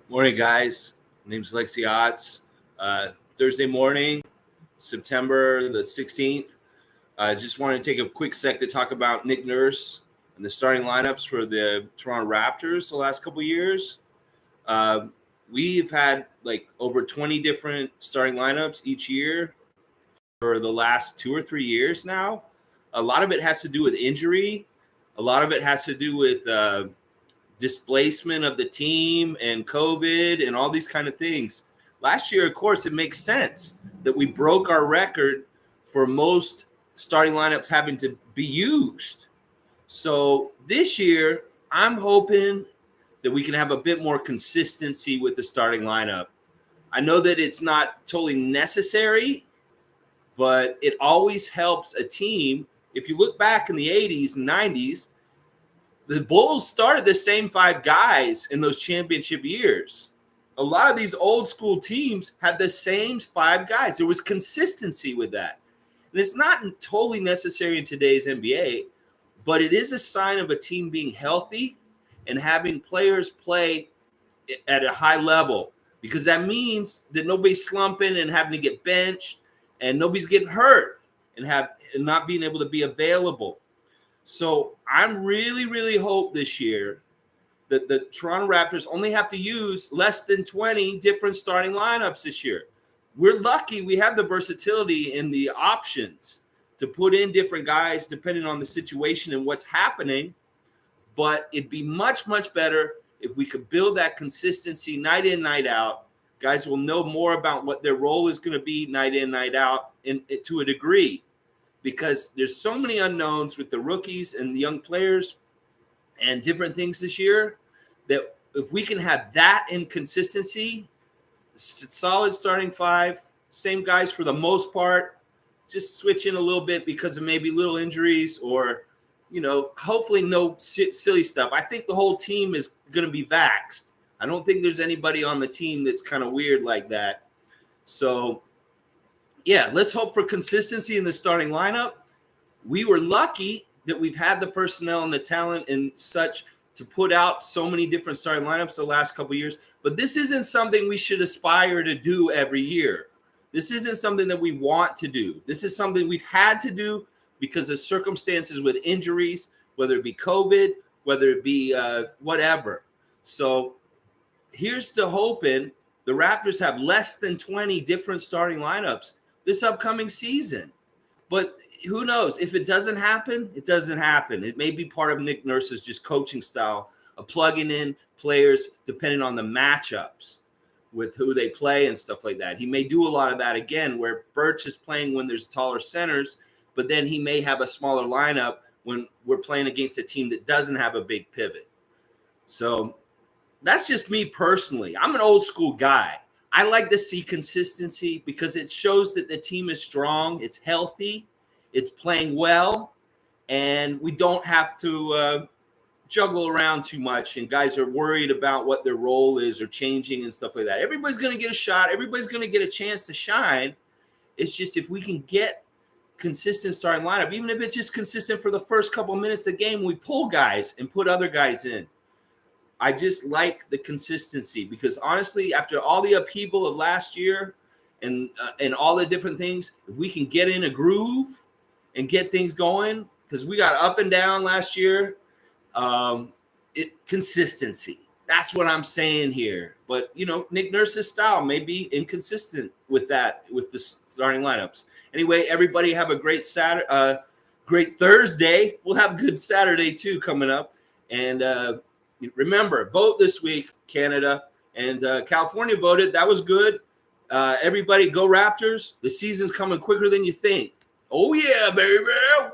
Morning, guys. My name's Lexi Otts. Thursday morning, September the 16th. I just wanted to take a quick sec to talk about Nick Nurse and the starting lineups for the Toronto Raptors the last couple of years. Uh, we've had like over 20 different starting lineups each year for the last 2 or 3 years now. A lot of it has to do with injury. A lot of it has to do with displacement of the team and COVID and all these kind of things. Last year, of course, it makes sense that we broke our record for most starting lineups having to be used. So this year, I'm hoping that we can have a bit more consistency with the starting lineup. I know that it's not totally necessary, but it always helps a team. If you look back in the 80s and 90s, the Bulls started the same five guys in those championship years. A lot of these old school teams had the same five guys. There was consistency with that. And it's not totally necessary in today's NBA, but it is a sign of a team being healthy and having players play at a high level, because that means that nobody's slumping and having to get benched and nobody's getting hurt and not being able to be available. So I'm really hope this year that the Toronto Raptors only have to use less than 20 different starting lineups this year. We're lucky we have the versatility and the options to put in different guys depending on the situation and what's happening. But it'd be much better if we could build that consistency night in, night out. Guys will know more about what their role is going to be night in, night out, and to a degree, because there's so many unknowns with the rookies and the young players and different things this year, that if we can have that inconsistency, solid starting five, same guys for the most part, just switch in a little bit because of maybe little injuries or, hopefully no silly stuff. I think the whole team is going to be vaxxed. I don't think there's anybody on the team that's kind of weird like that. So, yeah, let's hope for consistency in the starting lineup. We were lucky that we've had the personnel and the talent and such to put out so many different starting lineups the last couple of years. But this isn't something we should aspire to do every year. This isn't something that we want to do. This is something we've had to do because of circumstances with injuries, whether it be COVID, whether it be whatever. So here's to hoping the Raptors have less than 20 different starting lineups this upcoming season. But who knows? If it doesn't happen, it doesn't happen. It may be part of Nick Nurse's just coaching style of plugging in players depending on the matchups with who they play and stuff like that. He may do a lot of that again, where Birch is playing when there's taller centers, but then he may have a smaller lineup when we're playing against a team that doesn't have a big pivot. So that's just me personally. I'm an old school guy. I like to see consistency because it shows that the team is strong, it's healthy, it's playing well, and we don't have to juggle around too much, and guys are worried about what their role is or changing and stuff like that. Everybody's going to get a shot. Everybody's going to get a chance to shine. It's just if we can get consistent starting lineup, even if it's just consistent for the first couple minutes of the game, we pull guys and put other guys in. I just like the consistency because honestly, after all the upheaval of last year and all the different things, if we can get in a groove and get things going, because we got up and down last year, consistency. That's what I'm saying here. But, Nick Nurse's style may be inconsistent with that, with the starting lineups. Anyway, everybody have a great great Thursday. We'll have a good Saturday too coming up. And, remember, vote this week, Canada. And California voted. That was good. Everybody go Raptors. The season's coming quicker than you think. Oh, yeah, baby. Wow.